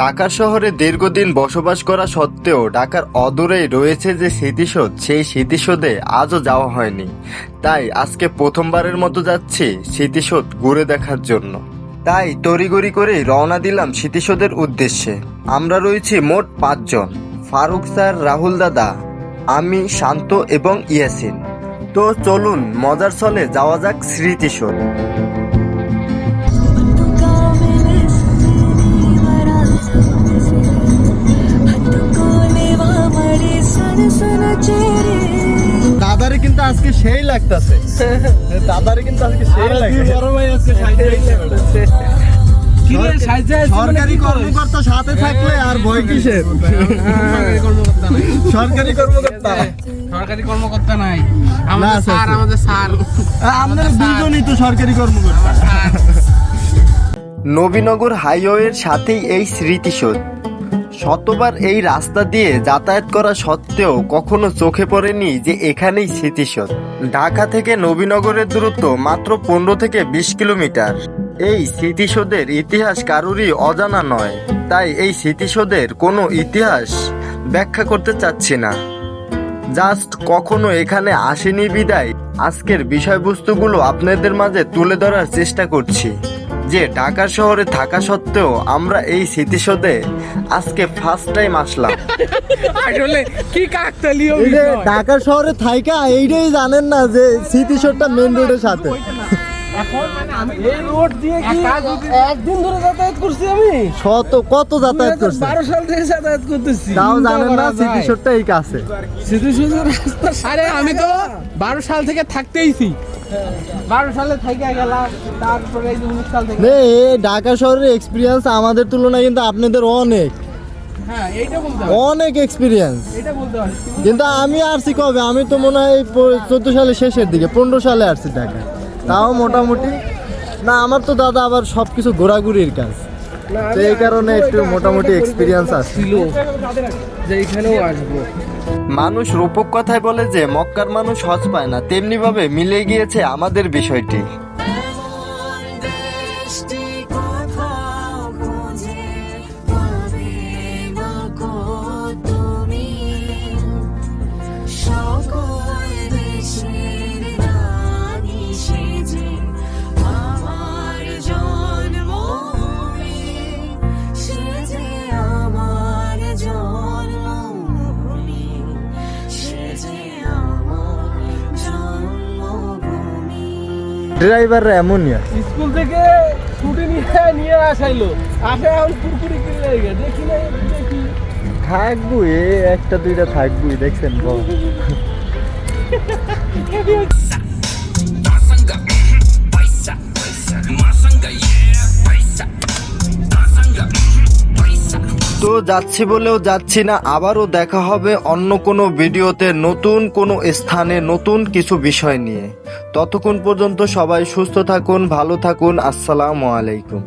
ঢাকা শহরে দীর্ঘদিন বসবাস করা সত্ত্বেও ঢাকার অদূরেই রয়েছে যে স্মৃতিসৌধ, সেই স্মৃতিসৌধে আজও যাওয়া হয়নি। তাই আজকে প্রথমবারের মতো যাচ্ছি স্মৃতিসৌধ ঘুরে দেখার জন্য। তাই তড়িঘড়ি করেই রওনা দিলাম স্মৃতিসৌধের উদ্দেশ্যে। আমরা রয়েছি মোট 5 জন: ফারুক স্যার, রাহুল দাদা, আমি, শান্ত এবং ইয়াসিন। তো চলুন মজার ছলে যাওয়া যাক স্মৃতিসৌধ। দাদারে কিন্তু আজকে সেই লাগতেছে, দাদারে কিন্তু আজকে সেই লাগতেছে। বড় ভাই আজকে সরকারি কর্মকর্তা সাথে থাকলে আর ভয় কিসের? সরকারি কর্মকর্তা নাই, আমাদের স্যার, আমাদের দুজনই তো সরকারি কর্মকর্তা। নবীনগর হাইওয়ের সাথেই এই স্মৃতিসৌধ। শতবার এই রাস্তা দিয়ে যাতায়াত করা সত্ত্বেও কখনো চোখে পড়েনি যে এখানেই স্মৃতিসৌধ। ঢাকা থেকে নবীনগরের দূরত্ব মাত্র 15 থেকে 20 কিলোমিটার। এই স্মৃতিসৌধের ইতিহাস কারুরই অজানা নয়, তাই এই স্মৃতিসৌধের কোনো ইতিহাস ব্যাখ্যা করতে চাচ্ছি না। জাস্ট কখনো এখানে আসেনি বিদায় আজকের বিষয়বস্তুগুলো আপনাদের মাঝে তুলে ধরার চেষ্টা করছি। যে ঢাকা শহরে থাকা সত্ত্বেও আমরা এই স্মৃতিসৌধে আজকে ফার্স্ট টাইম আসলাম। আসলে কি কাকতালীয় ঢাকা শহরে থাইকা এইটাই জানেন না যে স্মৃতিসৌধটা মেন রোডের সাথে। এই রোড দিয়ে কি একদিন ধরে যাতায়াত করছি আমি? কত যাতায়াত করছি? 12 সাল থেকে যাতায়াত করতেছি, তাও জানেন না স্মৃতিসৌধটা এই কাছে। স্মৃতিসৌধের রাস্তা, আরে আমি তো 12 সাল থেকে থাকতেইছি। 12 সালে থেকে গেলাম, তারপরে এই 19 সাল থেকে। ঢাকা শহরের এক্সপিরিয়েন্স আমাদের তুলনায় কিন্তু আপনাদের অনেক হ্যাঁ, এইটা বলতে অনেক এক্সপিরিয়েন্স। এটা বলতে হয়। কিন্তু আমি আসছি কবে? আমি তো মনে হয় 14 সালের শেষের দিকে, 15 সালে আসছি ঢাকা। তাও মোটামুটি না, আমার তো দাদা আবার সবকিছু ঘোরাঘুরির কাজ, তো এই কারণে একটু মোটামুটি এক্সপিরিয়েন্স ছিল যে এখানেও আসবো। মানুষ রূপক কথায় বলে যে মক্কার মানুষ হজ পায় না, তেমনি ভাবে মিলে গিয়েছে আমাদের বিষয়টি। ড্রাইভাররা এমনই স্কুল থেকে ছুটি নিয়ে আসাইলো, আসে এখন কুরকুরি কিনে লেগে দেখি না, দেখি থাকবো, একটা দুইটা থাকবই, দেখছেন বল। তো যাচ্ছি বলেও যাচ্ছি না, আবারও দেখা হবে অন্য কোনো ভিডিওতে নতুন কোনো স্থানে নতুন কিছু বিষয় নিয়ে। ততক্ষণ পর্যন্ত সবাই সুস্থ থাকুন, ভালো থাকুন। আসসালামু আলাইকুম।